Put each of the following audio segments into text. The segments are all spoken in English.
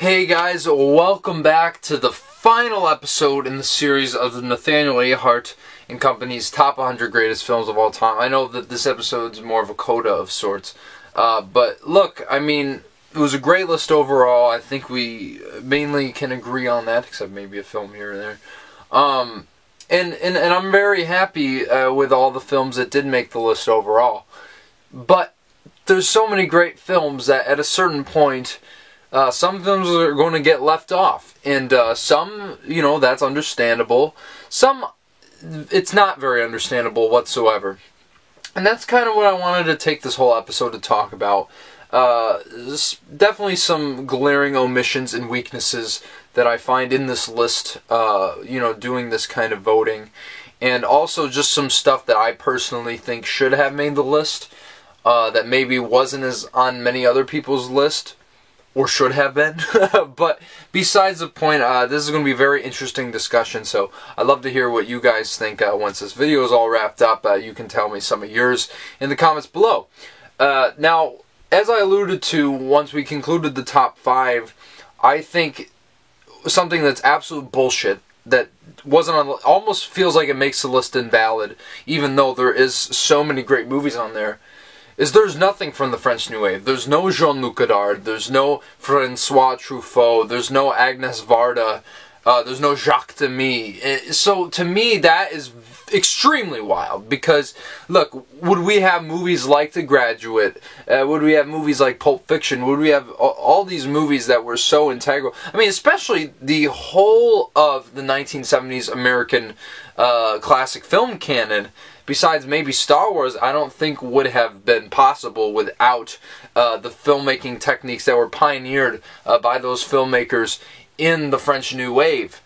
Hey guys, welcome back to the final episode in the series of the Nathaniel A. Hart and Company's Top 100 Greatest Films of All Time. I know that this episode's more of a coda of sorts, but look, I mean, it was a great list overall. I think we mainly can agree on that, except maybe a film here or there. And I'm very happy with all the films that did make the list overall. But there's so many great films that at a certain point, some films are going to get left off, and some, that's understandable. Some, it's not very understandable whatsoever. And that's kind of what I wanted to take this whole episode to talk about. Definitely some glaring omissions and weaknesses that I find in this list, doing this kind of voting. And also just some stuff that I personally think should have made the list, that maybe wasn't as on many other people's list. Or should have been. But besides the point, this is going to be a very interesting discussion, so I'd love to hear what you guys think once this video is all wrapped up. You can tell me some of yours in the comments below. Now, as I alluded to, once we concluded the top 5, I think something that's absolute bullshit, that wasn't on, almost feels like it makes the list invalid, even though there is so many great movies on there, is there's nothing from the French New Wave. There's no Jean-Luc Godard, there's no François Truffaut, there's no Agnès Varda, there's no Jacques Demy. So to me that is extremely wild, because look, would we have movies like The Graduate, would we have movies like Pulp Fiction, would we have all these movies that were so integral? I mean, especially the whole of the 1970s American classic film canon, besides maybe Star Wars, I don't think would have been possible without the filmmaking techniques that were pioneered by those filmmakers in the French New Wave.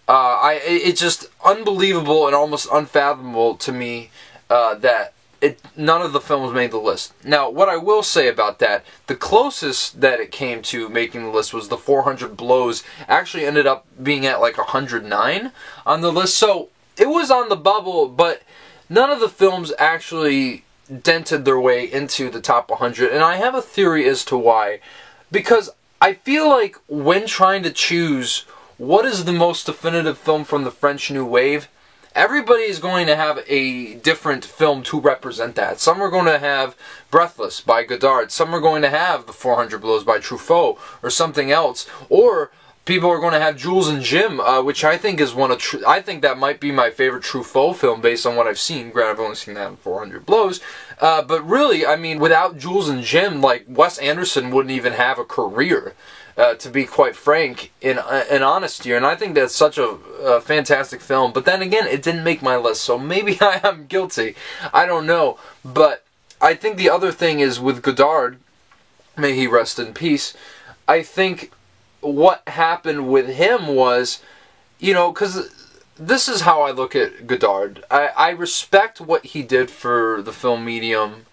It's just unbelievable and almost unfathomable to me that none of the films made the list. Now, what I will say about that, the closest that it came to making the list was the 400 Blows. Actually ended up being at like 109 on the list, so it was on the bubble, but none of the films actually dented their way into the top 100, and I have a theory as to why. Because I feel like when trying to choose what is the most definitive film from the French New Wave, everybody is going to have a different film to represent that. Some are going to have Breathless by Godard, some are going to have The 400 Blows by Truffaut, or something else, or people are going to have Jules and Jim, which I think is I think that might be my favorite Truffaut film based on what I've seen. Granted, I've only seen that in 400 Blows. But really, I mean, without Jules and Jim, like, Wes Anderson wouldn't even have a career, to be quite frank, in honest here. And I think that's such a fantastic film. But then again, it didn't make my list, so maybe I am guilty. I don't know. But I think the other thing is with Godard, may he rest in peace, I think what happened with him was, because this is how I look at Godard. I respect what he did for the film medium,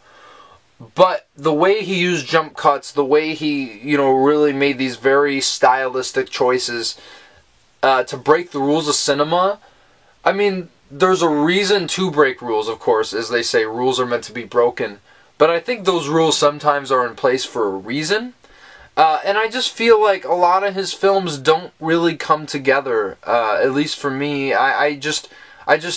but the way he used jump cuts, the way he, really made these very stylistic choices to break the rules of cinema, I mean, there's a reason to break rules, of course. As they say, rules are meant to be broken. But I think those rules sometimes are in place for a reason. And I just feel like a lot of his films don't really come together, at least for me. I just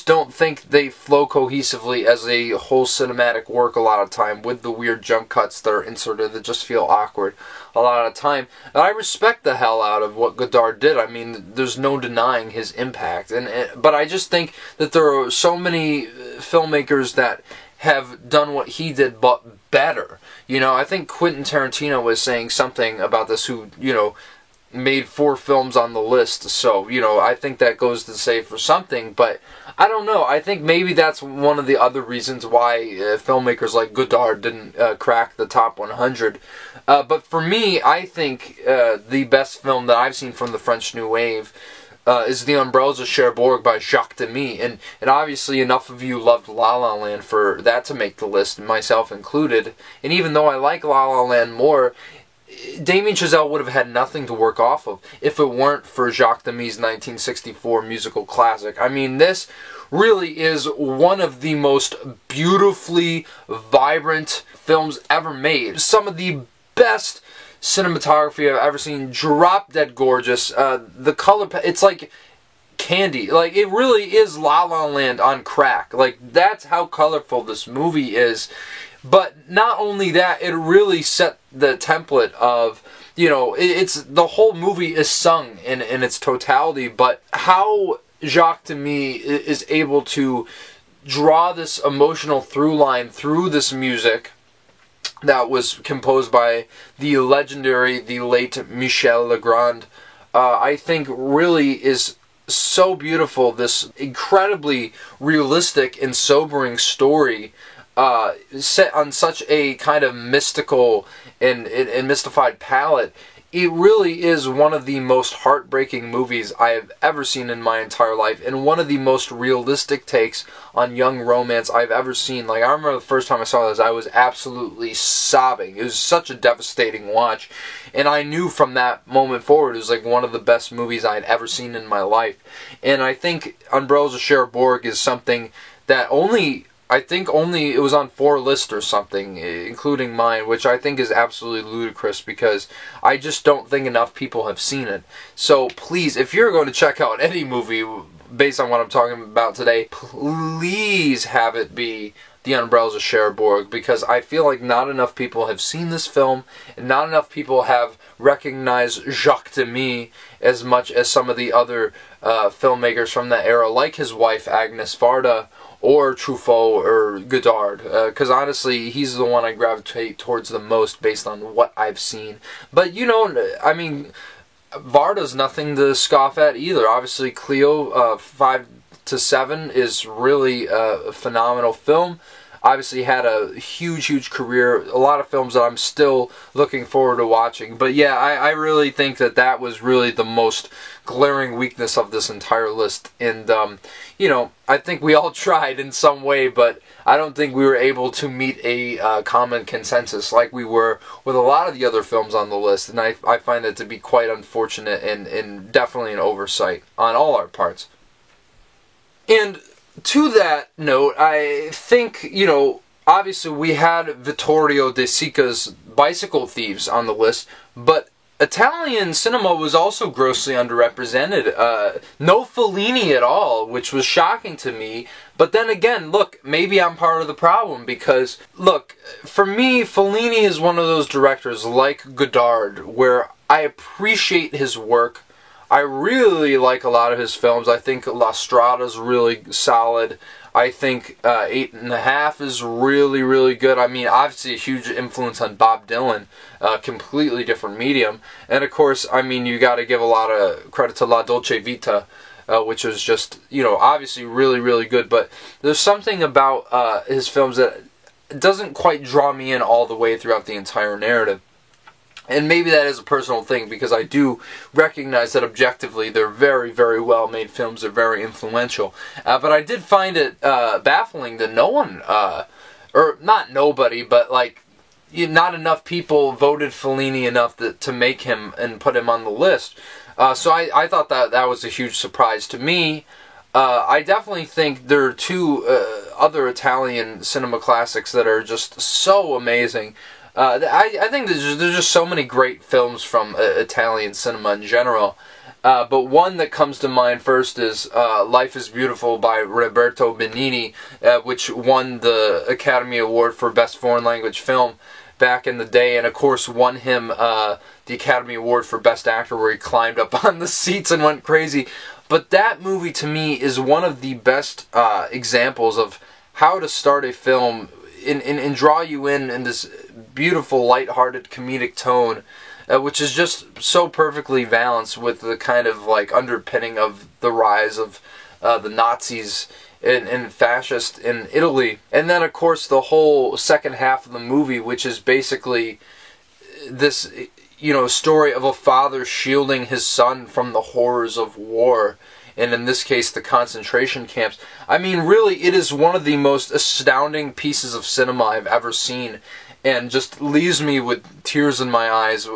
don't think they flow cohesively as a whole cinematic work a lot of time, with the weird jump cuts that are inserted that just feel awkward a lot of time. And I respect the hell out of what Godard did. I mean, there's no denying his impact. But I just think that there are so many filmmakers that have done what he did, but better. I think Quentin Tarantino was saying something about this, who, made 4 films on the list, so, I think that goes to say for something, but I don't know. I think maybe that's one of the other reasons why filmmakers like Godard didn't crack the top 100. But for me, I think the best film that I've seen from the French New Wave is The Umbrellas of Cherbourg by Jacques Demy, and obviously enough of you loved La La Land for that to make the list, myself included. And even though I like La La Land more, Damien Chazelle would have had nothing to work off of if it weren't for Jacques Demy's 1964 musical classic. I mean, this really is one of the most beautifully vibrant films ever made. Some of the best cinematography I've ever seen. Drop dead gorgeous. The color, it's like candy. Like, it really is La La Land on crack. Like, that's how colorful this movie is. But not only that, it really set the template of, you know, it's the whole movie is sung in its totality, but how Jacques Demy is able to draw this emotional through line through this music that was composed by the legendary, the late Michel Legrand, I think really is so beautiful. This incredibly realistic and sobering story set on such a kind of mystical and mystified palette. It really is one of the most heartbreaking movies I have ever seen in my entire life, and one of the most realistic takes on young romance I've ever seen. Like, I remember the first time I saw this, I was absolutely sobbing. It was such a devastating watch, and I knew from that moment forward it was like one of the best movies I had ever seen in my life. And I think Umbrellas of Cherbourg is something that I think only it was on 4 lists or something, including mine, which I think is absolutely ludicrous because I just don't think enough people have seen it. So please, if you're going to check out any movie based on what I'm talking about today, please have it be The Umbrellas of Cherbourg, because I feel like not enough people have seen this film, and not enough people have recognized Jacques Demy as much as some of the other filmmakers from that era, like his wife Agnes Varda, or Truffaut, or Godard, because honestly, he's the one I gravitate towards the most based on what I've seen. But, you know, I mean, Varda's nothing to scoff at either. Obviously, Cleo 5 to 7 is really a phenomenal film. Obviously had a huge career, a lot of films that I'm still looking forward to watching. But yeah, I really think that was really the most glaring weakness of this entire list. And, you know, I think we all tried in some way, but I don't think we were able to meet a common consensus like we were with a lot of the other films on the list. And I find that to be quite unfortunate and definitely an oversight on all our parts. And to that note, I think, you know, obviously we had Vittorio De Sica's Bicycle Thieves on the list, but Italian cinema was also grossly underrepresented. No Fellini at all, which was shocking to me. But then again, look, maybe I'm part of the problem, because, look, for me, Fellini is one of those directors like Godard, where I appreciate his work. I really like a lot of his films. I think La Strada's really solid. I think 8.5 is really good. I mean, obviously a huge influence on Bob Dylan, completely different medium. And of course, I mean, you got to give a lot of credit to La Dolce Vita, which was just, you know, obviously really good. But there's something about his films that doesn't quite draw me in all the way throughout the entire narrative. And maybe that is a personal thing, because I do recognize that objectively they're very well made films. They're very influential. But I did find it baffling that no one, or not nobody, but like not enough people voted Fellini enough to make him and put him on the list. So I thought that was a huge surprise to me. I definitely think there are 2 other Italian cinema classics that are just so amazing. I think there's just so many great films from Italian cinema in general. But one that comes to mind first is Life is Beautiful by Roberto Benigni, which won the Academy Award for Best Foreign Language Film back in the day, and of course won him the Academy Award for Best Actor, where he climbed up on the seats and went crazy. But that movie, to me, is one of the best examples of how to start a film and draw you in this beautiful, lighthearted, comedic tone, which is just so perfectly balanced with the kind of like underpinning of the rise of the Nazis and fascist in Italy. And then, of course, the whole second half of the movie, which is basically this, you know, story of a father shielding his son from the horrors of war, and in this case, the concentration camps. I mean, really, it is one of the most astounding pieces of cinema I've ever seen, and just leaves me with tears in my eyes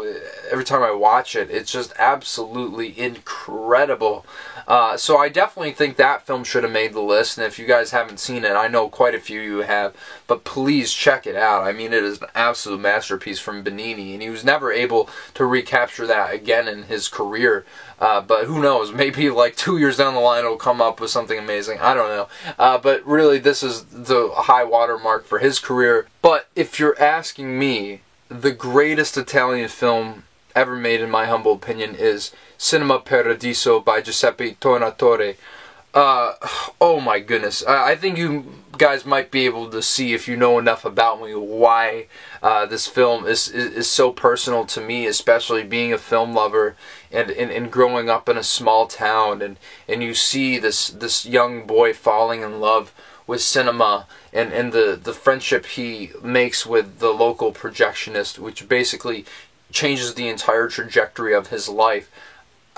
every time I watch it. It's just absolutely incredible. So I definitely think that film should have made the list, and if you guys haven't seen it, I know quite a few of you have, but please check it out. I mean, it is an absolute masterpiece from Benigni, and he was never able to recapture that again in his career. But who knows, maybe like 2 years down the line it'll come up with something amazing. I don't know. But really, this is the high water mark for his career. But if you're asking me, the greatest Italian film ever made, in my humble opinion, is Cinema Paradiso by Giuseppe Tornatore. Oh my goodness. I think you guys might be able to see, if you know enough about me, why this film is so personal to me, especially being a film lover and growing up in a small town, and you see this young boy falling in love with cinema and the friendship he makes with the local projectionist, which basically changes the entire trajectory of his life.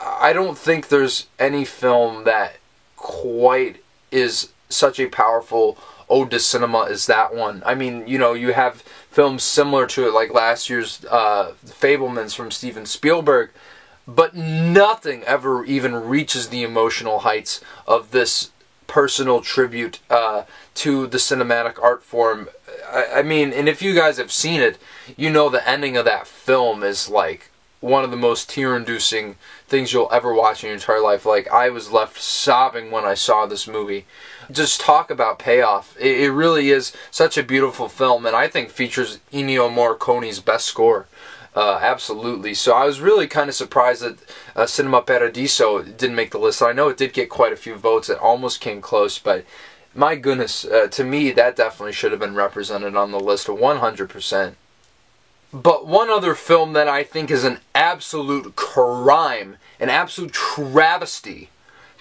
I don't think there's any film that quite is such a powerful ode to cinema as that one. I mean, you know, you have films similar to it, like last year's Fabelmans from Steven Spielberg, but nothing ever even reaches the emotional heights of this personal tribute to the cinematic art form. I mean, and if you guys have seen it, you know the ending of that film is like one of the most tear-inducing things you'll ever watch in your entire life. Like, I was left sobbing when I saw this movie. Just talk about payoff. It really is such a beautiful film, and I think features Ennio Morricone's best score. Absolutely. So I was really kind of surprised that Cinema Paradiso didn't make the list. I know it did get quite a few votes. It almost came close, but my goodness, to me, that definitely should have been represented on the list 100%. But one other film that I think is an absolute crime, an absolute travesty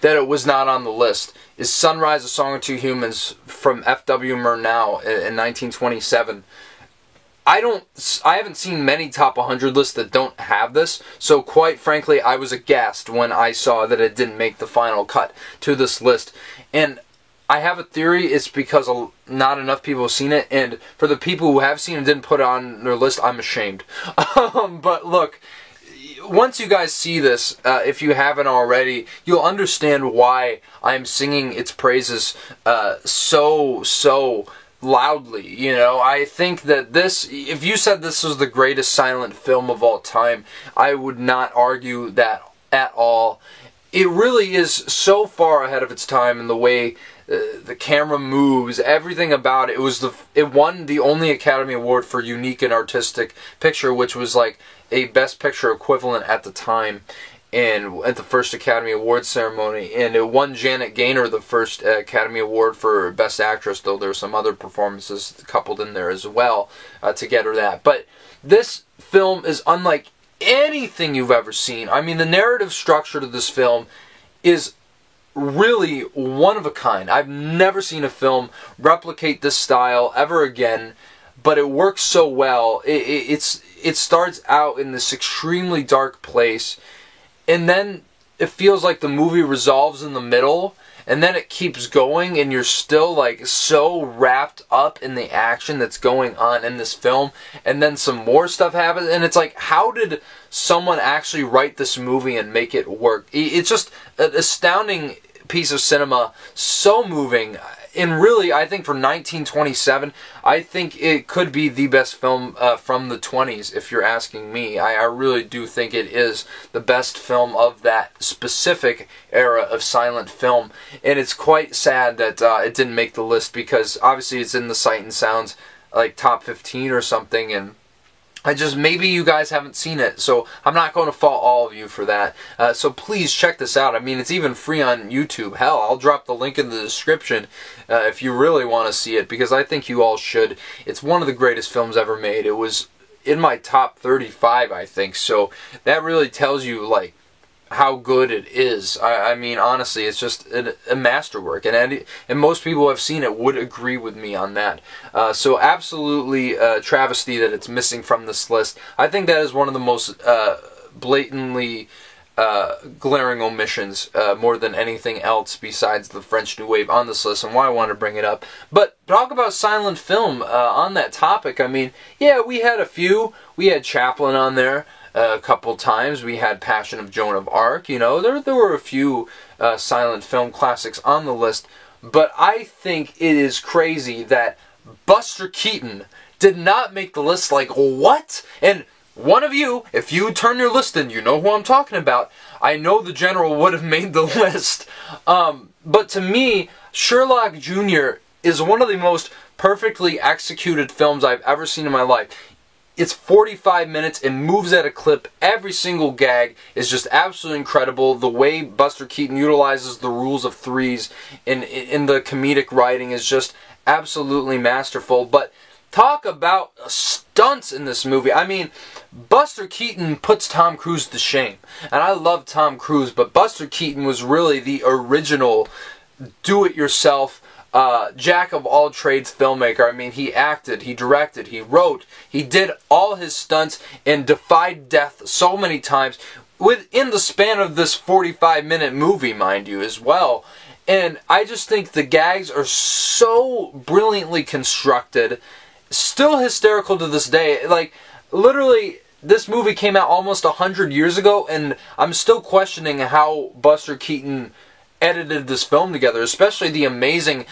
that it was not on the list, is Sunrise: A Song of Two Humans from F.W. Murnau in 1927. I haven't seen many top 100 lists that don't have this, so quite frankly, I was aghast when I saw that it didn't make the final cut to this list. And I have a theory, it's because not enough people have seen it, and for the people who have seen it and didn't put it on their list, I'm ashamed. But look, once you guys see this, if you haven't already, you'll understand why I'm singing its praises so loudly. You know, I think that this, if you said this was the greatest silent film of all time, I would not argue that at all. It really is so far ahead of its time in the way the camera moves, everything about it. It won the only Academy Award for Unique and Artistic Picture, which was like a Best Picture equivalent at the time, and at the first Academy Awards ceremony. And it won Janet Gaynor the first Academy Award for Best Actress, though there were some other performances coupled in there as well to get her that. But this film is unlike anything you've ever seen. I mean, the narrative structure to this film is really one of a kind. I've never seen a film replicate this style ever again, but it works so well. It starts out in this extremely dark place, and then it feels like the movie resolves in the middle, and then it keeps going, and you're still like so wrapped up in the action that's going on in this film, and then some more stuff happens, and it's like, how did someone actually write this movie and make it work? It's just an astounding piece of cinema, so moving. And really, I think for 1927, I think it could be the best film from the 20s, if you're asking me. I really do think it is the best film of that specific era of silent film. And it's quite sad that it didn't make the list, because obviously it's in the Sight and Sounds like top 15 or something, and maybe you guys haven't seen it, so I'm not going to fault all of you for that. So please check this out. I mean, it's even free on YouTube. Hell, I'll drop the link in the description if you really want to see it, because I think you all should. It's one of the greatest films ever made. It was in my top 35, I think, so that really tells you, like, how good it is. I mean, honestly, it's just a masterwork, and most people who have seen it would agree with me on that. So absolutely travesty that it's missing from this list. I think that is one of the most blatantly glaring omissions, more than anything else besides the French New Wave on this list, and why I wanted to bring it up. But talk about silent film on that topic. I mean, yeah, we had a few. We had Chaplin on there a couple times. We had Passion of Joan of Arc. You know, there were a few silent film classics on the list. But I think it is crazy that Buster Keaton did not make the list. Like, what? And one of you, if you turn your list in, you know who I'm talking about. I know the General would have made the list. But to me, Sherlock Jr. is one of the most perfectly executed films I've ever seen in my life. It's 45 minutes, it moves at a clip, every single gag is just absolutely incredible. The way Buster Keaton utilizes the rules of threes in the comedic writing is just absolutely masterful. But talk about stunts in this movie. I mean, Buster Keaton puts Tom Cruise to shame. And I love Tom Cruise, but Buster Keaton was really the original do-it-yourself jack of all trades filmmaker. I mean, he acted, he directed, he wrote, he did all his stunts and defied death so many times within the span of this 45-minute movie, mind you, as well. And I just think the gags are so brilliantly constructed, still hysterical to this day. Like, literally, this movie came out almost 100 years ago, and I'm still questioning how Buster Keaton edited this film together, especially the amazing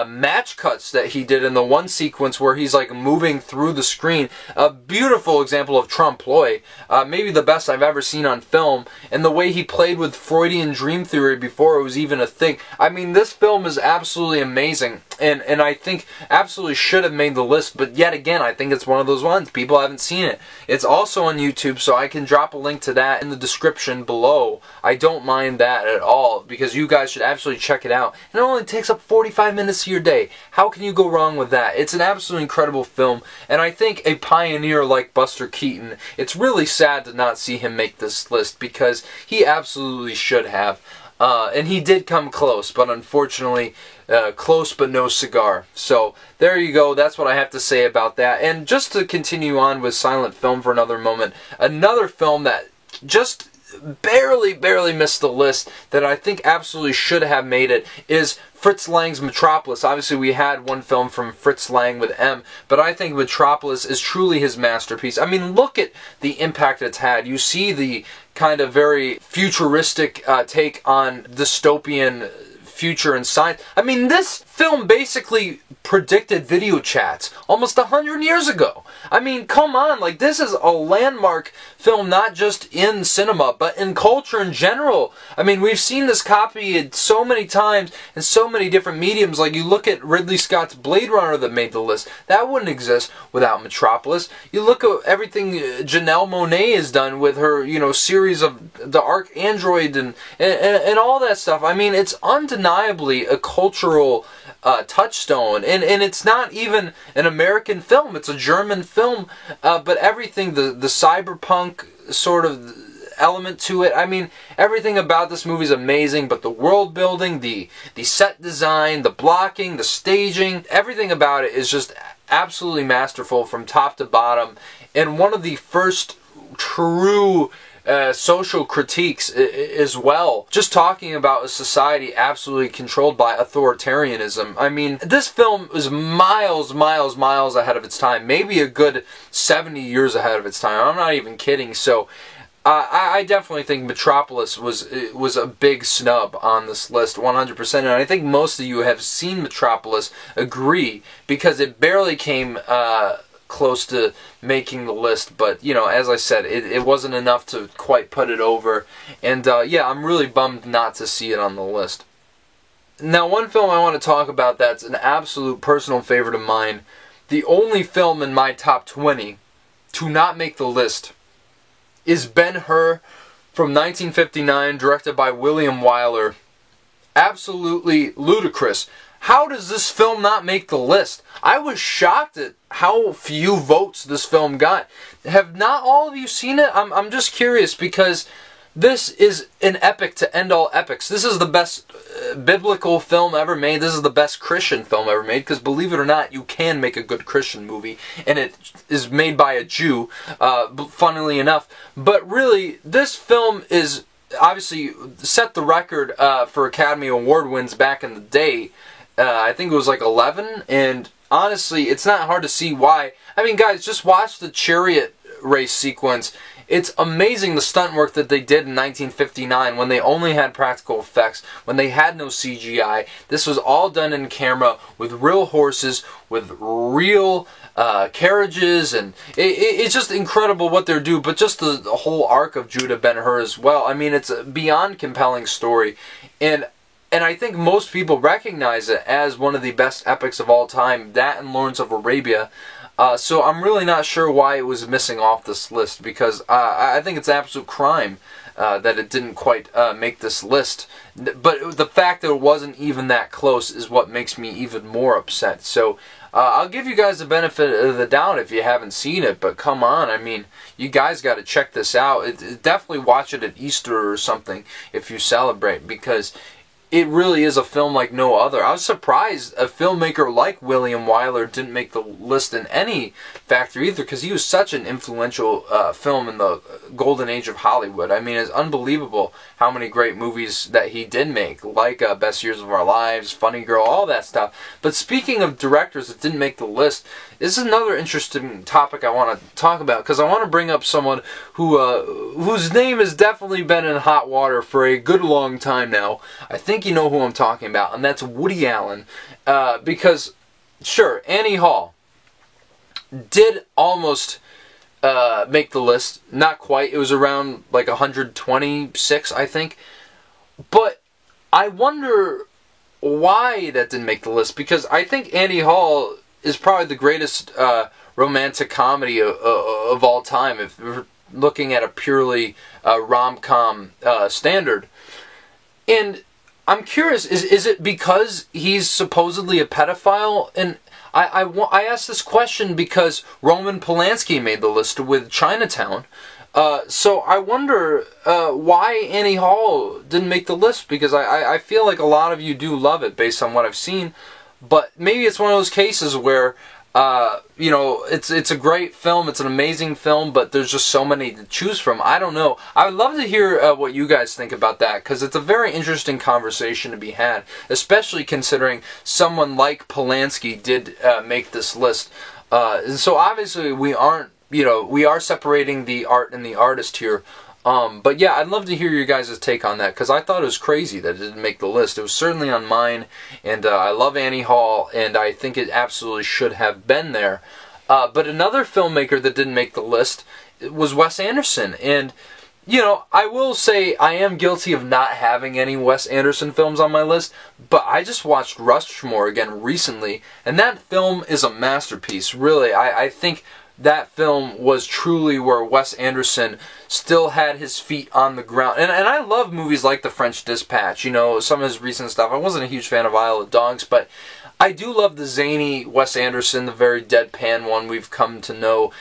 match cuts that he did in the one sequence where he's like moving through the screen. A beautiful example of trompe-l'oeil, maybe the best I've ever seen on film, and the way he played with Freudian dream theory before it was even a thing. I mean, this film is absolutely amazing, and I think absolutely should have made the list, but yet again, I think it's one of those ones. People haven't seen it. It's also on YouTube, so I can drop a link to that in the description below. I don't mind that at all, because you guys should absolutely check it out. And it only takes up 45 minutes of your day. How can you go wrong with that? It's an absolutely incredible film, and I think a pioneer like Buster Keaton, it's really sad to not see him make this list, because he absolutely should have. And he did come close, but unfortunately, close but no cigar. So, there you go. That's what I have to say about that. And just to continue on with silent film for another moment, another film that just barely missed the list that I think absolutely should have made it is Fritz Lang's Metropolis. Obviously, we had one film from Fritz Lang with M, but I think Metropolis is truly his masterpiece. I mean, look at the impact it's had. You see the kind of very futuristic take on dystopian future and science. I mean, this film basically predicted video chats almost 100 years ago. I mean, come on, like, this is a landmark film, not just in cinema, but in culture in general. I mean, we've seen this copied so many times in so many different mediums. Like, you look at Ridley Scott's Blade Runner that made the list. That wouldn't exist without Metropolis. You look at everything Janelle Monáe has done with her, you know, series of the Arc Android and all that stuff. I mean, it's undeniably a cultural touchstone, and it's not even an American film, it's a German film, but everything, the cyberpunk sort of element to it, I mean, everything about this movie is amazing, but the world building, the set design, the blocking, the staging, everything about it is just absolutely masterful from top to bottom, and one of the first true social critiques as well. Just talking about a society absolutely controlled by authoritarianism. I mean, this film is miles ahead of its time. Maybe a good 70 years ahead of its time. I'm not even kidding. So, I definitely think Metropolis was a big snub on this list, 100%. And I think most of you have seen Metropolis, agree, because it barely came close to making the list, but you know, as I said, it wasn't enough to quite put it over, and yeah, I'm really bummed not to see it on the list. Now, one film I want to talk about that's an absolute personal favorite of mine, the only film in my top 20 to not make the list, is Ben-Hur from 1959, directed by William Wyler. Absolutely ludicrous. How does this film not make the list? I was shocked at how few votes this film got. Have not all of you seen it? I'm just curious, because this is an epic to end all epics. This is the best biblical film ever made. This is the best Christian film ever made, because believe it or not, you can make a good Christian movie, and it is made by a Jew, funnily enough. But really, this film is obviously set the record for Academy Award wins back in the day. I think it was like 11, and honestly, it's not hard to see why. I mean, guys, just watch the chariot race sequence. it's amazing the stunt work that they did in 1959 when they only had practical effects, when they had no CGI. This was all done in camera with real horses, with real carriages, and it's just incredible what they're doing. But just the whole arc of Judah Ben-Hur as well. I mean, it's a beyond compelling story, and I think most people recognize it as one of the best epics of all time, that and Lawrence of Arabia. So I'm really not sure why it was missing off this list, because I think it's an absolute crime that it didn't quite make this list. But the fact that it wasn't even that close is what makes me even more upset. So I'll give you guys the benefit of the doubt if you haven't seen it, but come on, I mean, you guys got to check this out. Definitely watch it at Easter or something if you celebrate, because it really is a film like no other. I was surprised a filmmaker like William Wyler didn't make the list in any factor either, because he was such an influential film in the golden age of Hollywood. I mean, it's unbelievable how many great movies that he did make, like Best Years of Our Lives, Funny Girl, all that stuff. But speaking of directors that didn't make the list, this is another interesting topic I want to talk about, because I want to bring up someone who whose name has definitely been in hot water for a good long time now. I think you know who I'm talking about, and that's Woody Allen. Because, sure, Annie Hall did almost make the list. Not quite. It was around like 126, I think. But I wonder why that didn't make the list, because I think Annie Hall is probably the greatest romantic comedy of all time, if we're looking at a purely rom-com standard. And I'm curious, is it because he's supposedly a pedophile? And I ask this question because Roman Polanski made the list with Chinatown. So I wonder why Annie Hall didn't make the list, because I feel like a lot of you do love it based on what I've seen. But maybe it's one of those cases where, you know, it's a great film, it's an amazing film, but there's just so many to choose from. I don't know. I would love to hear what you guys think about that, because it's a very interesting conversation to be had, especially considering someone like Polanski did make this list. And so obviously we aren't, you know, we are separating the art and the artist here. But yeah, I'd love to hear your guys' take on that, because I thought it was crazy that it didn't make the list. It was certainly on mine, and I love Annie Hall, and I think it absolutely should have been there. But another filmmaker that didn't make the list was Wes Anderson, and you know, I will say I am guilty of not having any Wes Anderson films on my list, but I just watched Rushmore again recently, and that film is a masterpiece, really. I think that film was truly where Wes Anderson still had his feet on the ground. And I love movies like The French Dispatch, you know, some of his recent stuff. I wasn't a huge fan of Isle of Dogs, but I do love the zany Wes Anderson, the very deadpan one we've come to know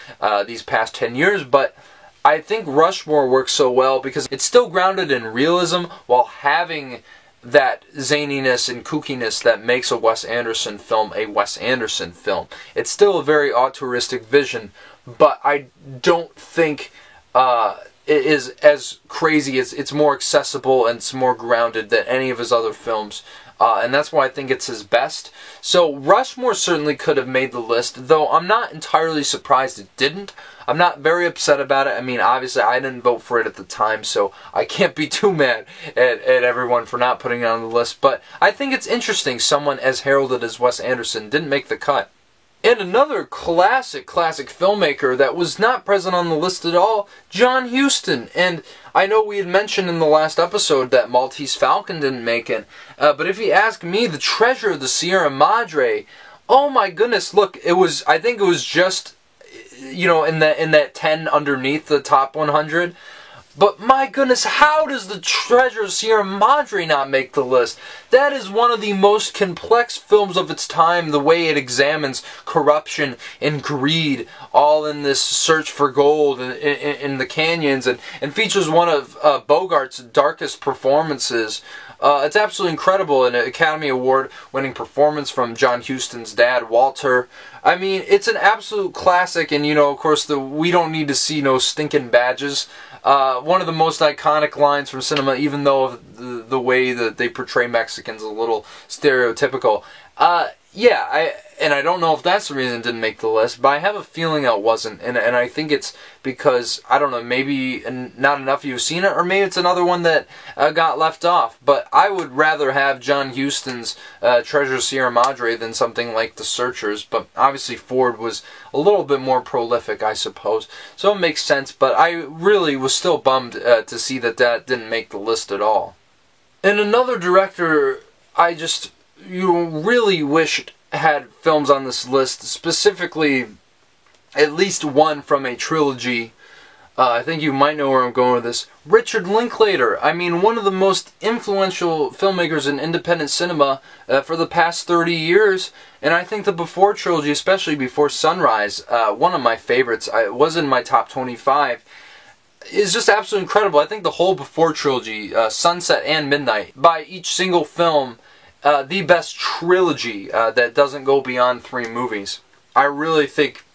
these past 10 years. But I think Rushmore works so well because it's still grounded in realism while having that zaniness and kookiness that makes a Wes Anderson film a Wes Anderson film. It's still a very auteuristic vision, but I don't think it is as crazy. It's more accessible and it's more grounded than any of his other films. And that's why I think it's his best. So Rushmore certainly could have made the list, though I'm not entirely surprised it didn't. I'm not very upset about it. I mean, obviously I didn't vote for it at the time, so I can't be too mad at everyone for not putting it on the list. But I think it's interesting someone as heralded as Wes Anderson didn't make the cut. And another classic filmmaker that was not present on the list at all, John Huston. And I know we had mentioned in the last episode that Maltese Falcon didn't make it. But if you ask me, The Treasure of the Sierra Madre, oh my goodness, look, I think it was just, you know, in that 10 underneath the top 100. But my goodness, how does The Treasure of Sierra Madre not make the list? That is one of the most complex films of its time, the way it examines corruption and greed, all in this search for gold in the canyons, and features one of Bogart's darkest performances. It's absolutely incredible, an Academy Award-winning performance from John Huston's dad, Walter. I mean, it's an absolute classic, and you know, of course, we don't need to see no stinking badges. One of the most iconic lines from cinema, even though the way that they portray Mexicans is a little stereotypical. Yeah, And I don't know if that's the reason it didn't make the list, but I have a feeling it wasn't. And I think it's because, I don't know, maybe not enough of you have seen it, or maybe it's another one that got left off. But I would rather have John Huston's Treasure of Sierra Madre than something like The Searchers. But obviously Ford was a little bit more prolific, I suppose. So it makes sense, but I really was still bummed to see that that didn't make the list at all. And another director you really wished had films on this list, specifically at least one from a trilogy. I think you might know where I'm going with this. Richard Linklater. I mean, one of the most influential filmmakers in independent cinema for the past 30 years. And I think the Before trilogy, especially Before Sunrise, one of my favorites, it was in my top 25, is just absolutely incredible. I think the whole Before trilogy, Sunset and Midnight, by each single film, the best trilogy that doesn't go beyond 3 movies. I really think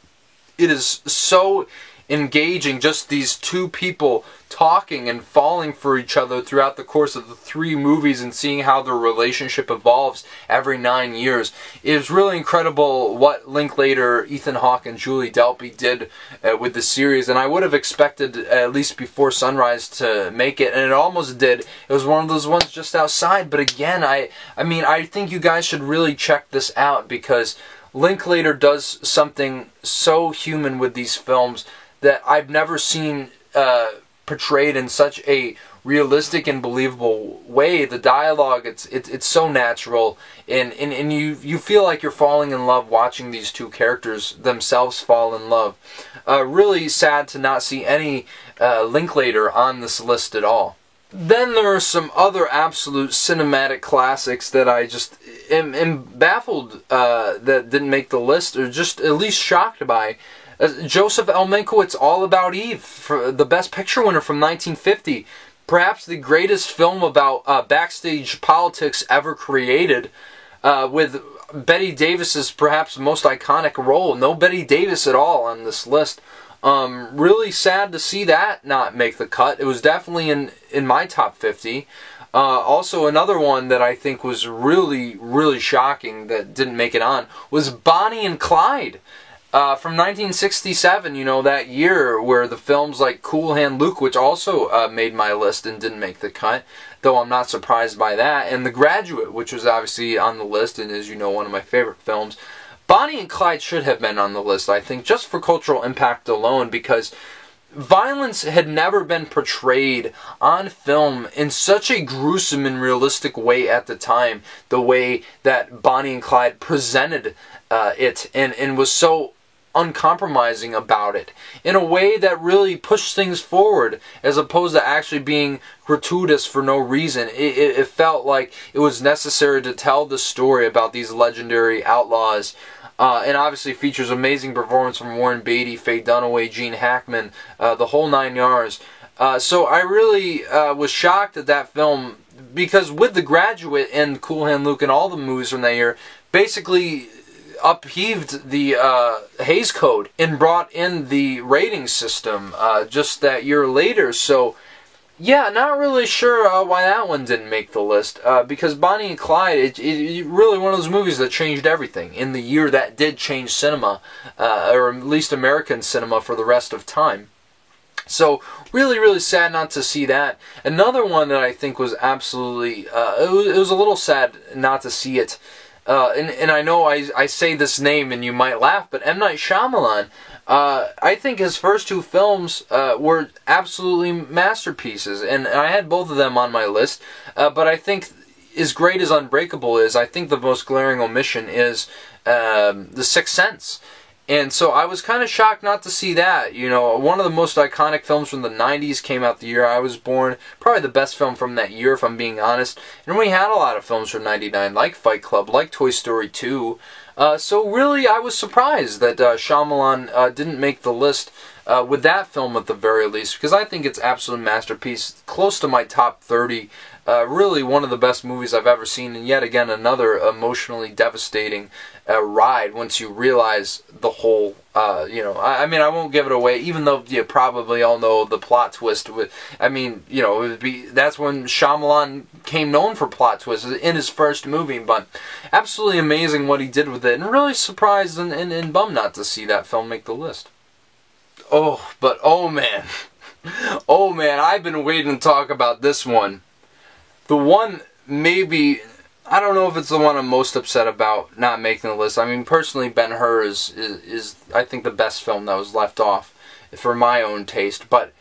it is so engaging, just these two people talking and falling for each other throughout the course of the 3 movies and seeing how their relationship evolves every 9 years. It is really incredible what Linklater, Ethan Hawke, and Julie Delpy did with the series, and I would have expected at least Before Sunrise to make it, and it almost did. It was one of those ones just outside, but again, I mean, I think you guys should really check this out, because Linklater does something so human with these films that I've never seen portrayed in such a realistic and believable way. The dialogue, it's so natural, and you feel like you're falling in love watching these two characters themselves fall in love. Really sad to not see any Linklater on this list at all. Then there are some other absolute cinematic classics that I just am baffled that didn't make the list, or just at least shocked by. Joseph L. Mankiewicz, All About Eve, for the Best Picture winner from 1950. Perhaps the greatest film about backstage politics ever created, with Bette Davis's perhaps most iconic role. No Bette Davis at all on this list. Really sad to see that not make the cut. It was definitely in my top 50. Also, another one that I think was really, really shocking that didn't make it on was Bonnie and Clyde. From 1967, you know, that year where the films like Cool Hand Luke, which also made my list and didn't make the cut, though I'm not surprised by that, and The Graduate, which was obviously on the list and is, you know, one of my favorite films. Bonnie and Clyde should have been on the list, I think, just for cultural impact alone, because violence had never been portrayed on film in such a gruesome and realistic way at the time, the way that Bonnie and Clyde presented it, and was so uncompromising about it, in a way that really pushed things forward, as opposed to actually being gratuitous for no reason. It felt like it was necessary to tell the story about these legendary outlaws, and obviously features amazing performance from Warren Beatty, Faye Dunaway, Gene Hackman, the whole 9 yards. So I really was shocked at that film, because with The Graduate and Cool Hand Luke and all the movies from that year, basically upheaved the Hays Code and brought in the rating system just that year later. So yeah, not really sure why that one didn't make the list, because Bonnie and Clyde, it really one of those movies that changed everything in the year that did change cinema, or at least American cinema, for the rest of time. So really, really sad not to see that. Another one that I think was absolutely, it was a little sad not to see it. And I know I say this name and you might laugh, but M. Night Shyamalan, I think his first 2 films were absolutely masterpieces, and I had both of them on my list, but I think as great as Unbreakable is, I think the most glaring omission is The Sixth Sense. And so I was kind of shocked not to see that. You know, one of the most iconic films from the 90s came out the year I was born. Probably the best film from that year, if I'm being honest. And we had a lot of films from 99, like Fight Club, like Toy Story 2. So really, I was surprised that Shyamalan didn't make the list with that film at the very least, because I think it's absolute masterpiece, close to my top 30. Really one of the best movies I've ever seen, and yet again another emotionally devastating ride once you realize the whole, you know, I mean, I won't give it away, even though you probably all know the plot twist. I mean, you know, it would be, that's when Shyamalan came known for plot twists in his first movie, but absolutely amazing what he did with it, and really surprised and bummed not to see that film make the list. Oh, but oh man, oh man, I've been waiting to talk about this one. The one, maybe, I don't know if it's the one I'm most upset about not making the list. I mean, personally, Ben-Hur is I think the best film that was left off for my own taste. But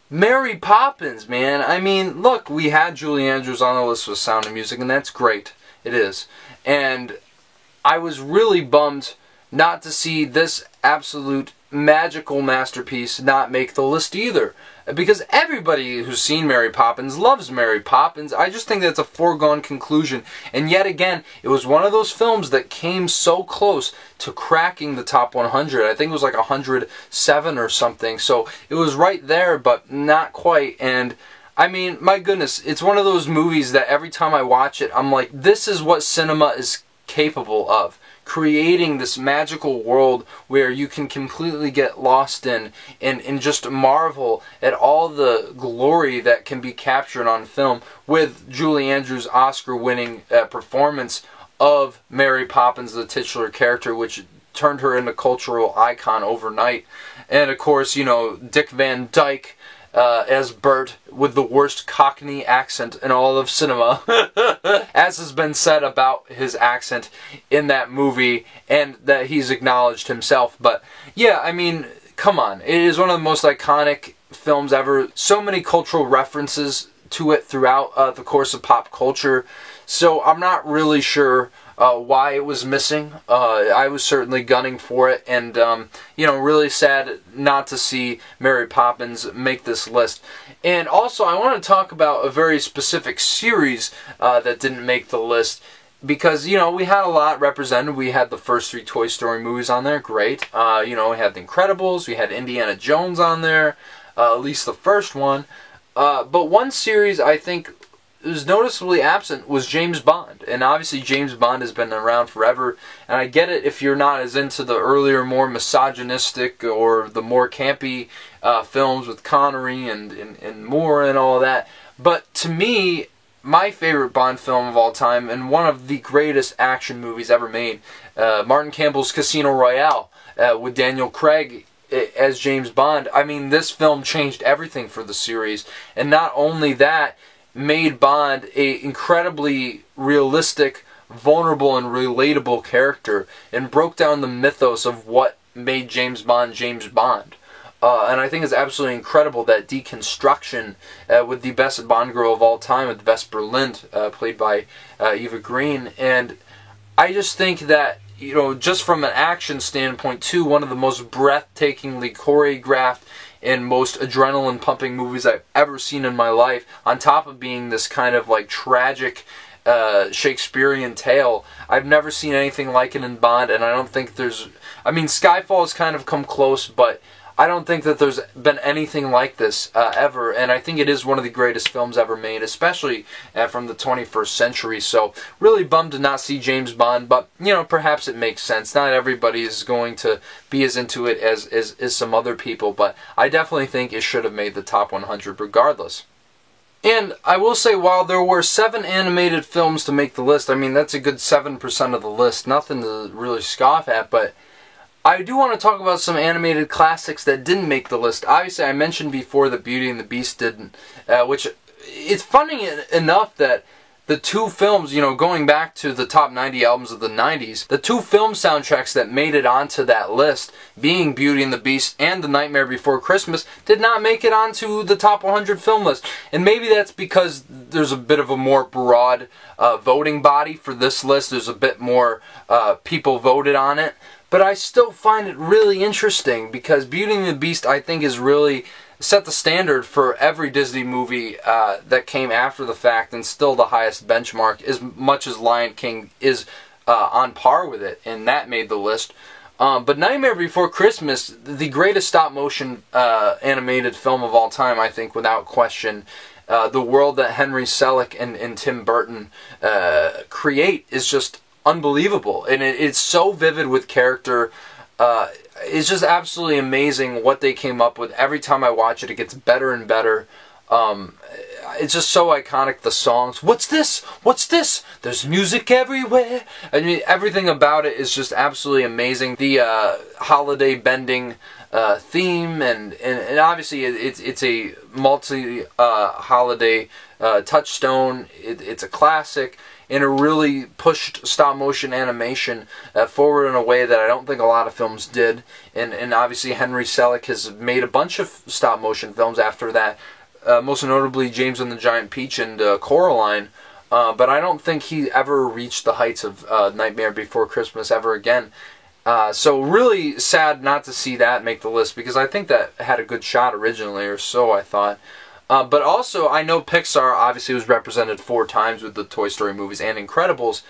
Mary Poppins, man. I mean, look, we had Julie Andrews on the list with Sound of Music, and that's great. It is. And I was really bummed not to see this absolute magical masterpiece not make the list either. Because everybody who's seen Mary Poppins loves Mary Poppins. I just think that's a foregone conclusion. And yet again, it was one of those films that came so close to cracking the top 100. I think it was like 107 or something. So it was right there, but not quite. And I mean, my goodness, it's one of those movies that every time I watch it, I'm like, this is what cinema is capable of. Creating this magical world where you can completely get lost in and just marvel at all the glory that can be captured on film with Julie Andrews' Oscar-winning performance of Mary Poppins, the titular character, which turned her into a cultural icon overnight. And of course, you know, Dick Van Dyke as Bert with the worst Cockney accent in all of cinema, as has been said about his accent in that movie, and that he's acknowledged himself. But yeah, I mean, come on. It is one of the most iconic films ever. So many cultural references to it throughout the course of pop culture. So I'm not really sure why it was missing. I was certainly gunning for it, and you know, really sad not to see Mary Poppins make this list. And also, I want to talk about a very specific series that didn't make the list, because, you know, we had a lot represented. We had the first 3 Toy Story movies on there, great. You know, we had The Incredibles, we had Indiana Jones on there, at least the first one. But one series I think was noticeably absent was James Bond. And obviously James Bond has been around forever, and I get it if you're not as into the earlier, more misogynistic or the more campy films with Connery and Moore and all that. But to me, my favorite Bond film of all time, and one of the greatest action movies ever made, Martin Campbell's Casino Royale, with Daniel Craig as James Bond. I mean, this film changed everything for the series, and not only that, made Bond a incredibly realistic, vulnerable, and relatable character, and broke down the mythos of what made James Bond James Bond. And I think it's absolutely incredible, that deconstruction with the best Bond girl of all time, with Vesper Lynd, played by Eva Green. And I just think that, you know, just from an action standpoint too, one of the most breathtakingly choreographed and most adrenaline-pumping movies I've ever seen in my life, on top of being this kind of like tragic Shakespearean tale. I've never seen anything like it in Bond, and I don't think there's... I mean, Skyfall has kind of come close, but I don't think that there's been anything like this ever, and I think it is one of the greatest films ever made, especially from the 21st century. So really bummed to not see James Bond, but you know, perhaps it makes sense. Not everybody is going to be as into it as some other people, but I definitely think it should have made the top 100 regardless. And I will say, while there were 7 animated films to make the list, I mean, that's a good 7% of the list, nothing to really scoff at, but I do want to talk about some animated classics that didn't make the list. Obviously, I mentioned before that Beauty and the Beast didn't, which it's funny enough that the 2 films, you know, going back to the top 90 albums of the 90s, the 2 film soundtracks that made it onto that list, being Beauty and the Beast and The Nightmare Before Christmas, did not make it onto the top 100 film list. And maybe that's because there's a bit of a more broad voting body for this list. There's a bit more people voted on it. But I still find it really interesting, because Beauty and the Beast, I think, is really set the standard for every Disney movie that came after the fact, and still the highest benchmark, as much as Lion King is on par with it, and that made the list. But Nightmare Before Christmas, the greatest stop-motion animated film of all time, I think, without question. The world that Henry Selick and Tim Burton create is just unbelievable, and it's so vivid with character. It's just absolutely amazing what they came up with. Every time I watch it, it gets better and better. It's just so iconic, the songs. What's this? What's this? There's music everywhere. I mean, everything about it is just absolutely amazing. The holiday bending theme, and obviously it's a multi-holiday touchstone. It's a classic, and it really pushed stop-motion animation forward in a way that I don't think a lot of films did. And obviously Henry Selick has made a bunch of stop-motion films after that. Most notably James and the Giant Peach and Coraline, but I don't think he ever reached the heights of Nightmare Before Christmas ever again. So really sad not to see that make the list, because I think that had a good shot originally, or so I thought. But also, I know Pixar obviously was represented 4 times with the Toy Story movies and Incredibles,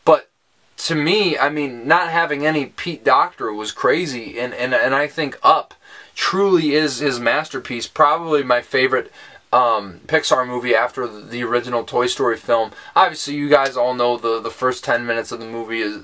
but to me, I mean, not having any Pete Docter was crazy, and I think Up truly is his masterpiece. Probably my favorite Pixar movie after the original Toy Story film. Obviously, you guys all know the first 10 minutes of the movie is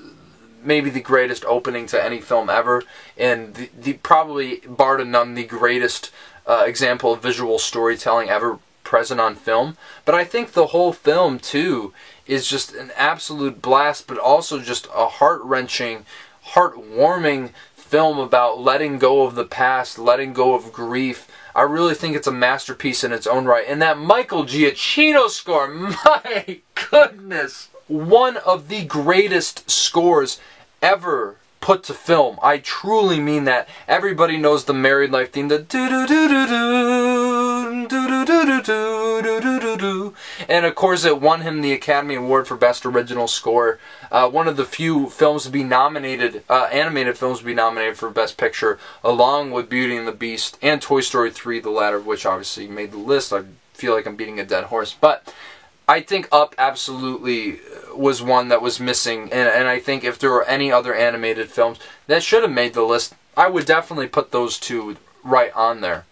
maybe the greatest opening to any film ever, and the probably bar none the greatest example of visual storytelling ever present on film. But I think the whole film too is just an absolute blast, but also just a heart-wrenching, heartwarming film about letting go of the past, letting go of grief. I really think it's a masterpiece in its own right. And that Michael Giacchino score, my goodness, one of the greatest scores ever put to film. I truly mean that. Everybody knows the Married Life theme, the do-do-do-do-do, do-do-do-do-do, and of course it won him the Academy Award for Best Original Score. One of the few films to be nominated, animated films to be nominated for Best Picture, along with Beauty and the Beast and Toy Story 3, the latter of which obviously made the list. I feel like I'm beating a dead horse, but I think Up absolutely was one that was missing, and I think if there were any other animated films that should have made the list, I would definitely put those two right on there.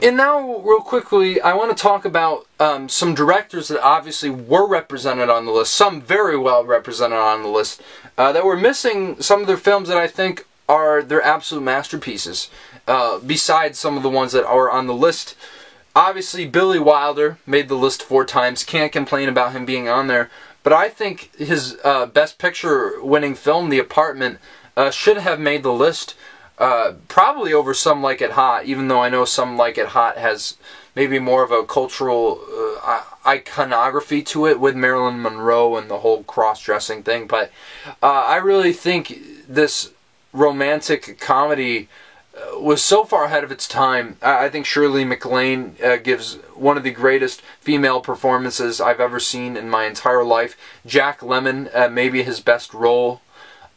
And now, real quickly, I want to talk about some directors that obviously were represented on the list, some very well represented on the list, that were missing some of their films that I think are their absolute masterpieces, besides some of the ones that are on the list. Obviously, Billy Wilder made the list 4 times. Can't complain about him being on there. But I think his Best Picture winning film, The Apartment, should have made the list. Probably over Some Like It Hot, even though I know Some Like It Hot has maybe more of a cultural iconography to it with Marilyn Monroe and the whole cross-dressing thing. But I really think this romantic comedy was so far ahead of its time. I think Shirley MacLaine gives one of the greatest female performances I've ever seen in my entire life. Jack Lemmon, maybe his best role.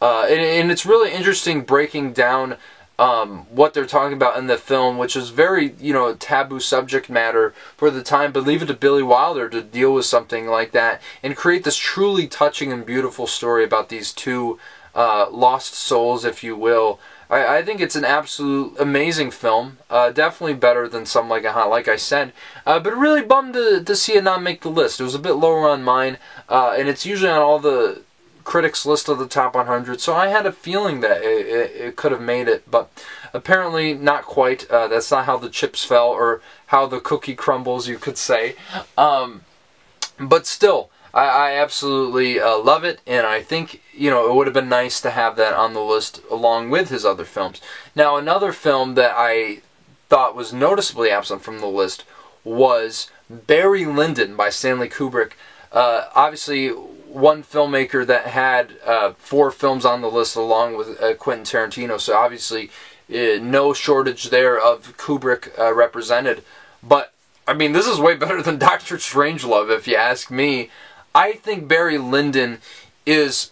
And it's really interesting breaking down what they're talking about in the film, which is very, taboo subject matter for the time, but leave it to Billy Wilder to deal with something like that and create this truly touching and beautiful story about these two lost souls, if you will. I think it's an absolute amazing film. Definitely better than Some Like It Hot, like I said. But really bummed to see it not make the list. It was a bit lower on mine, and it's usually on all the critics' list of the top 100, so I had a feeling that it could have made it, but apparently not quite. That's not how the chips fell, or how the cookie crumbles, you could say. But still, I absolutely love it, and I think, it would have been nice to have that on the list along with his other films. Now, another film that I thought was noticeably absent from the list was Barry Lyndon by Stanley Kubrick. Obviously, one filmmaker that had 4 films on the list along with Quentin Tarantino, so obviously no shortage there of Kubrick represented. But, I mean, this is way better than Dr. Strangelove, if you ask me. I think Barry Lyndon is,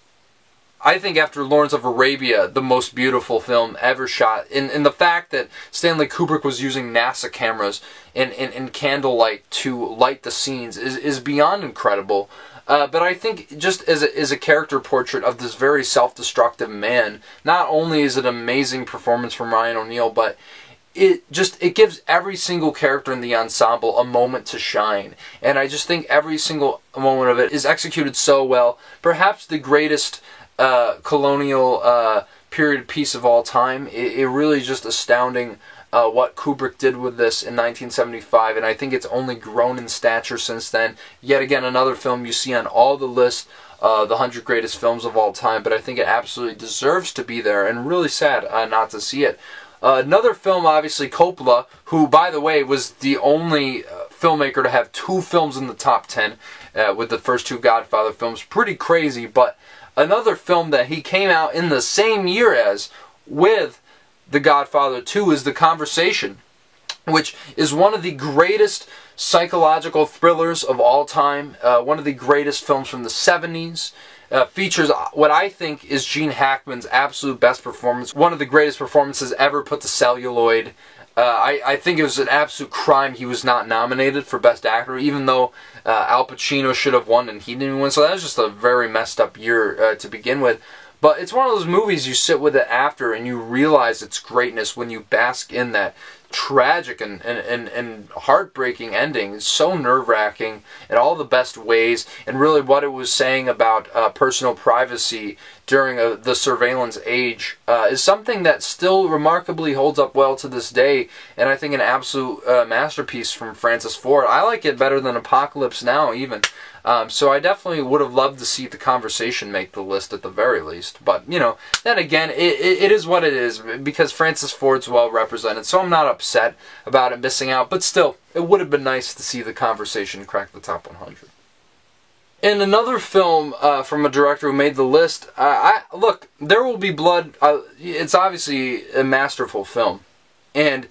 after Lawrence of Arabia, the most beautiful film ever shot. And the fact that Stanley Kubrick was using NASA cameras and candlelight to light the scenes is beyond incredible. But I think just as a character portrait of this very self-destructive man, not only is it an amazing performance from Ryan O'Neal, but it gives every single character in the ensemble a moment to shine. And I just think every single moment of it is executed so well. Perhaps the greatest colonial period piece of all time. It really is just astounding what Kubrick did with this in 1975, and I think it's only grown in stature since then. Yet again, another film you see on all the lists, the 100 greatest films of all time, but I think it absolutely deserves to be there, and really sad not to see it. Another film, obviously, Coppola, who, by the way, was the only filmmaker to have 2 films in the top 10 with the first 2 Godfather films. Pretty crazy, but another film that he came out in the same year as, with The Godfather 2, is The Conversation, which is one of the greatest psychological thrillers of all time, one of the greatest films from the 70s. Features what I think is Gene Hackman's absolute best performance, one of the greatest performances ever put to celluloid. I think it was an absolute crime he was not nominated for Best Actor, even though Al Pacino should have won and he didn't win, so that was just a very messed up year to begin with. But it's one of those movies you sit with it after and you realize its greatness when you bask in that tragic and heartbreaking ending. It's so nerve-wracking in all the best ways, and really what it was saying about personal privacy during the surveillance age is something that still remarkably holds up well to this day, and I think an absolute masterpiece from Francis Ford. I like it better than Apocalypse Now, even. So I definitely would have loved to see The Conversation make the list at the very least. But, you know, then again, it is what it is, because Francis Ford's well represented, so I'm not upset about it missing out. But still, it would have been nice to see The Conversation crack the top 100. In another film from a director who made the list, look, There Will Be Blood, it's obviously a masterful film. And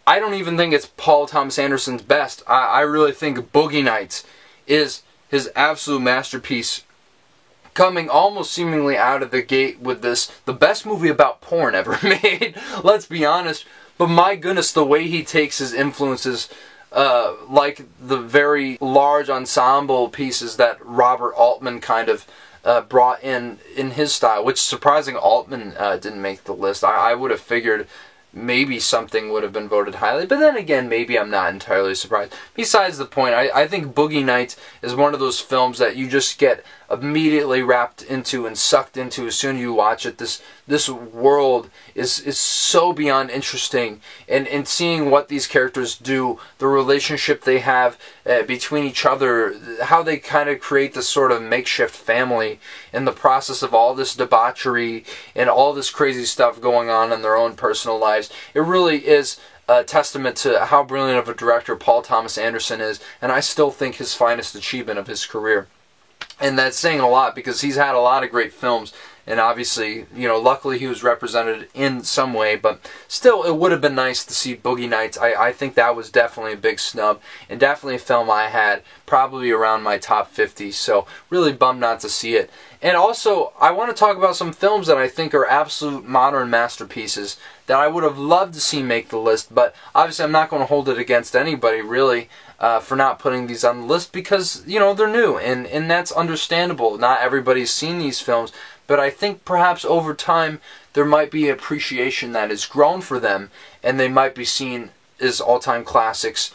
I don't even think it's Paul Thomas Anderson's best. I really think Boogie Nights is his absolute masterpiece, coming almost seemingly out of the gate with this, the best movie about porn ever made, let's be honest. But my goodness, the way he takes his influences, like the very large ensemble pieces that Robert Altman kind of brought in his style, which surprising Altman didn't make the list. I would have figured maybe something would have been voted highly, but then again, maybe I'm not entirely surprised. Besides the point, I think Boogie Nights is one of those films that you just get immediately wrapped into and sucked into as soon as you watch it. This world is so beyond interesting, and seeing what these characters do, the relationship they have between each other, how they kind of create this sort of makeshift family in the process of all this debauchery and all this crazy stuff going on in their own personal lives. It really is a testament to how brilliant of a director Paul Thomas Anderson is, and I still think his finest achievement of his career. And that's saying a lot, because he's had a lot of great films, and obviously, you know, luckily he was represented in some way, but still, it would have been nice to see Boogie Nights. I think that was definitely a big snub, and definitely a film I had probably around my top 50, so really bummed not to see it. And also, I want to talk about some films that I think are absolute modern masterpieces that I would have loved to see make the list, but obviously I'm not going to hold it against anybody, really, for not putting these on the list, because, you know, they're new, and that's understandable. Not everybody's seen these films, but I think perhaps over time there might be appreciation that has grown for them, and they might be seen as all-time classics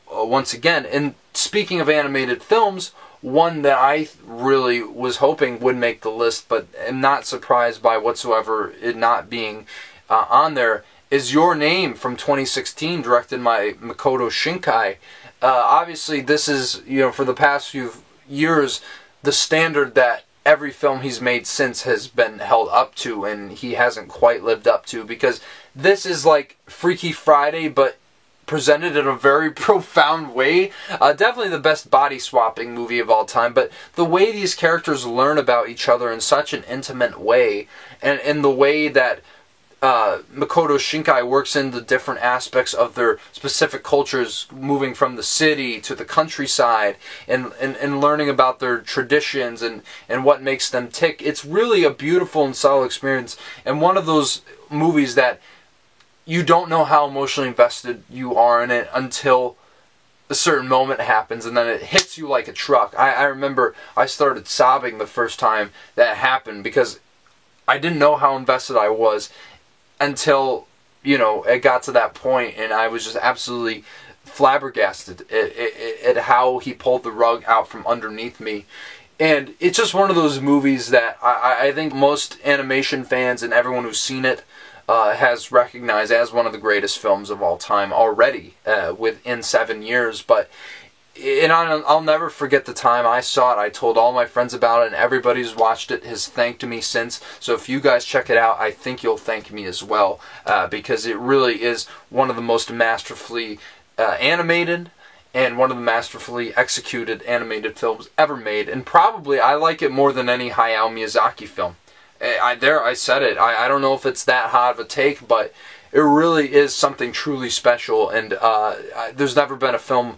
once again. And speaking of animated films, one that I really was hoping would make the list, but am not surprised by whatsoever it not being on there, is Your Name from 2016, directed by Makoto Shinkai. Obviously, this is, you know, for the past few years, the standard that every film he's made since has been held up to, and he hasn't quite lived up to, because this is like Freaky Friday, but presented in a very profound way. Definitely the best body swapping movie of all time, but the way these characters learn about each other in such an intimate way, and the way that Makoto Shinkai works in the different aspects of their specific cultures, moving from the city to the countryside, and learning about their traditions and what makes them tick. It's really a beautiful and subtle experience, and one of those movies that you don't know how emotionally invested you are in it until a certain moment happens, and then it hits you like a truck. I remember I started sobbing the first time that happened, because I didn't know how invested I was until you know, it got to that point, and I was just absolutely flabbergasted at how he pulled the rug out from underneath me. And it's just one of those movies that I think most animation fans and everyone who's seen it has recognized as one of the greatest films of all time already within 7 years. And I'll never forget the time I saw it. I told all my friends about it, and everybody who's watched it has thanked me since. So if you guys check it out, I think you'll thank me as well, because it really is one of the most masterfully animated and one of the masterfully executed animated films ever made. And probably I like it more than any Hayao Miyazaki film. I said it. I don't know if it's that hot of a take, but it really is something truly special. And there's never been a film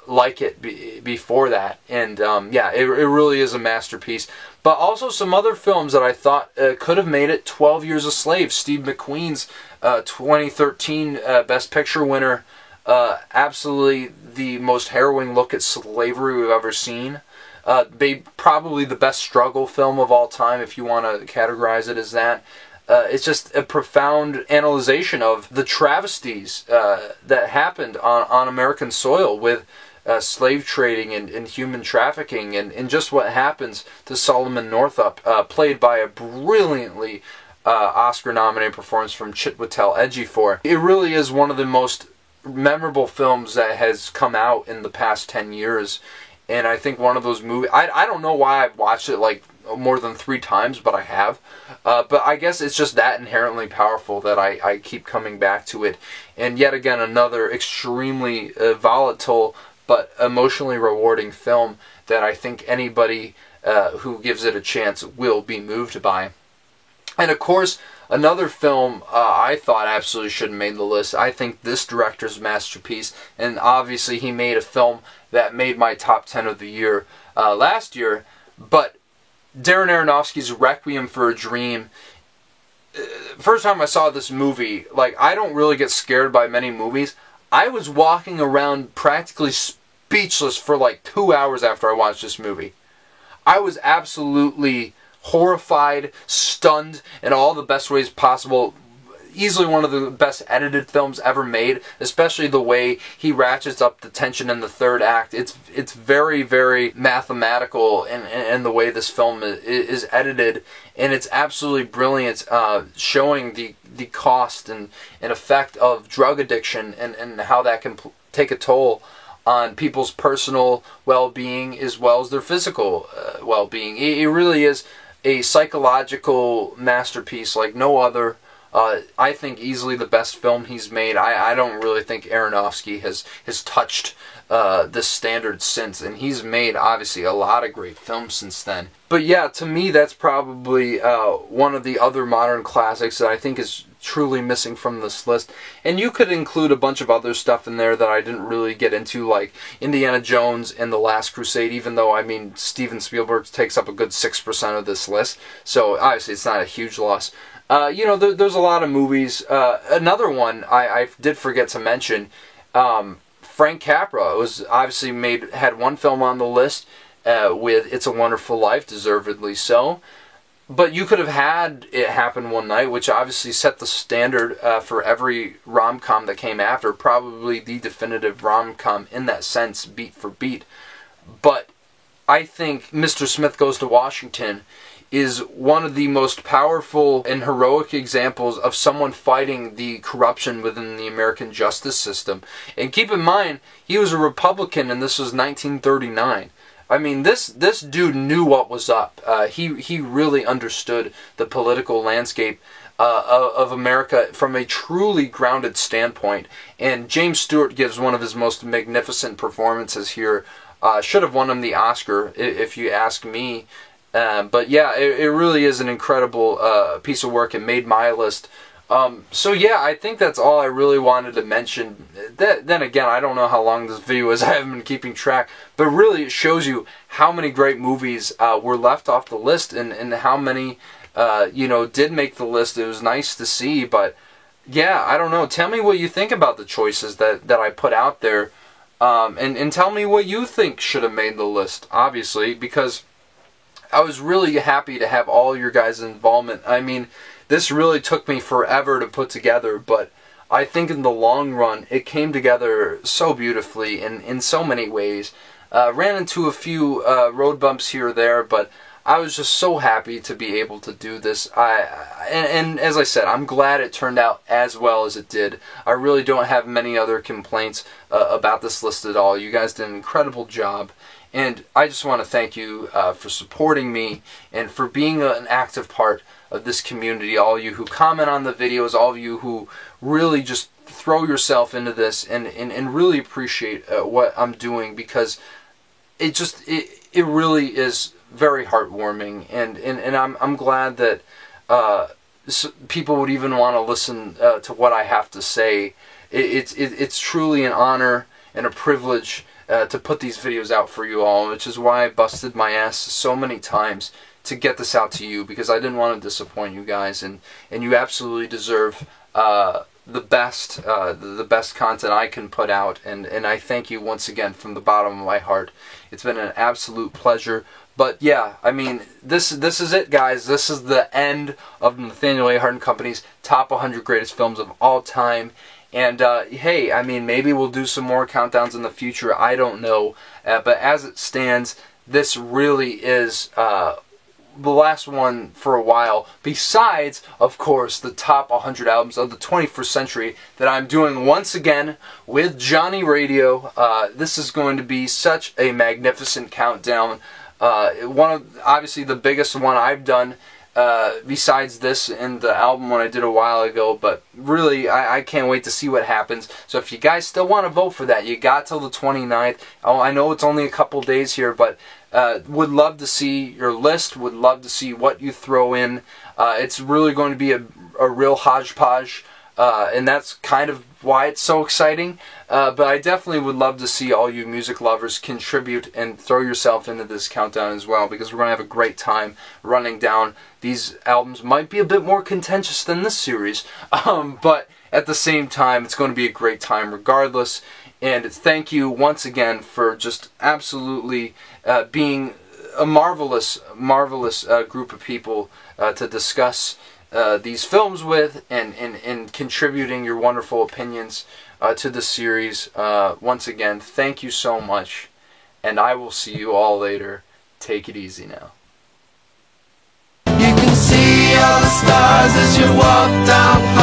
like it before that. And yeah, it really is a masterpiece. But also some other films that I thought could have made it. 12 Years a Slave, Steve McQueen's 2013 Best Picture winner. Absolutely the most harrowing look at slavery we've ever seen. Probably the best struggle film of all time, if you want to categorize it as that. It's just a profound analyzation of the travesties that happened on American soil with slave trading and human trafficking, and just what happens to Solomon Northup, played by a brilliantly Oscar-nominated performance from Chiwetel Ejiofor. It really is one of the most memorable films that has come out in the past 10 years. And I think one of those movies, I don't know why I've watched it like more than 3 times, but I have. But I guess it's just that inherently powerful that I keep coming back to it. And yet again, another extremely volatile but emotionally rewarding film that I think anybody who gives it a chance will be moved by. And of course, another film I thought absolutely should have made the list. I think this director's masterpiece, and obviously he made a film that made my top 10 of the year last year, but Darren Aronofsky's Requiem for a Dream. First time I saw this movie, like, I don't really get scared by many movies. I was walking around practically speechless for like 2 hours after I watched this movie. I was absolutely horrified, stunned in all the best ways possible. Easily one of the best edited films ever made, especially the way he ratchets up the tension in the third act. It's very, very mathematical in the way this film is edited, and it's absolutely brilliant, showing the cost and effect of drug addiction and how that can take a toll on people's personal well-being as well as their physical well-being. It really is a psychological masterpiece like no other. I think easily the best film he's made. I don't really think Aronofsky has touched this standard since, and he's made obviously a lot of great films since then. But yeah, to me that's probably one of the other modern classics that I think is truly missing from this list. And you could include a bunch of other stuff in there that I didn't really get into, like Indiana Jones and The Last Crusade, even though, I mean, Steven Spielberg takes up a good 6% of this list, so obviously it's not a huge loss. You know, there's a lot of movies. Another one I did forget to mention, Frank Capra was obviously had one film on the list with It's a Wonderful Life, deservedly so. But you could have had It Happen One Night, which obviously set the standard for every rom-com that came after, probably the definitive rom-com in that sense, beat for beat. But I think Mr. Smith Goes to Washington is one of the most powerful and heroic examples of someone fighting the corruption within the American justice system. And keep in mind, he was a Republican and this was 1939. I mean, this dude knew what was up. He really understood the political landscape of America from a truly grounded standpoint. And James Stewart gives one of his most magnificent performances here. Should have won him the Oscar, if you ask me. But yeah, it really is an incredible piece of work. It made my list. So yeah, I think that's all I really wanted to mention. Then again, I don't know how long this video is. I haven't been keeping track. But really, it shows you how many great movies were left off the list and how many, you know, did make the list. It was nice to see. But yeah, I don't know. Tell me what you think about the choices that I put out there. And tell me what you think should have made the list, obviously, because I was really happy to have all your guys' involvement. I mean, this really took me forever to put together, but I think in the long run, it came together so beautifully in so many ways. Ran into a few road bumps here or there, but I was just so happy to be able to do this. And as I said, I'm glad it turned out as well as it did. I really don't have many other complaints about this list at all. You guys did an incredible job. And I just want to thank you for supporting me and for being an active part of this community. All of you who comment on the videos, all of you who really just throw yourself into this and really appreciate what I'm doing, because it really is very heartwarming, and I'm glad that people would even want to listen to what I have to say. It's truly an honor and a privilege to put these videos out for you all, which is why I busted my ass so many times to get this out to you, because I didn't want to disappoint you guys, and you absolutely deserve the best content I can put out, and I thank you once again from the bottom of my heart. It's been an absolute pleasure. But yeah, I mean, this is it, guys. This is the end of Nathaniel A. Hart & Company's Top 100 Greatest Films of All Time. And hey, I mean, maybe we'll do some more countdowns in the future. I don't know. But as it stands, this really is the last one for a while, besides, of course, the top 100 albums of the 21st century that I'm doing once again with Johnny Radio. This is going to be such a magnificent countdown. Obviously the biggest one I've done, besides this and the album one I did a while ago, but really I can't wait to see what happens. So if you guys still want to vote for that, you got till the 29th. Oh, I know it's only a couple days here, but would love to see your list, would love to see what you throw in. It's really going to be a real hodgepodge, and that's kind of why it's so exciting. But I definitely would love to see all you music lovers contribute and throw yourself into this countdown as well, because we're going to have a great time running down these albums. Might be a bit more contentious than this series, but at the same time, it's going to be a great time regardless. And thank you once again for just absolutely being a marvelous group of people to discuss these films with, and contributing your wonderful opinions to the series. Once again, thank you so much, and I will see you all later. Take it easy now. You can see all the stars as you walk down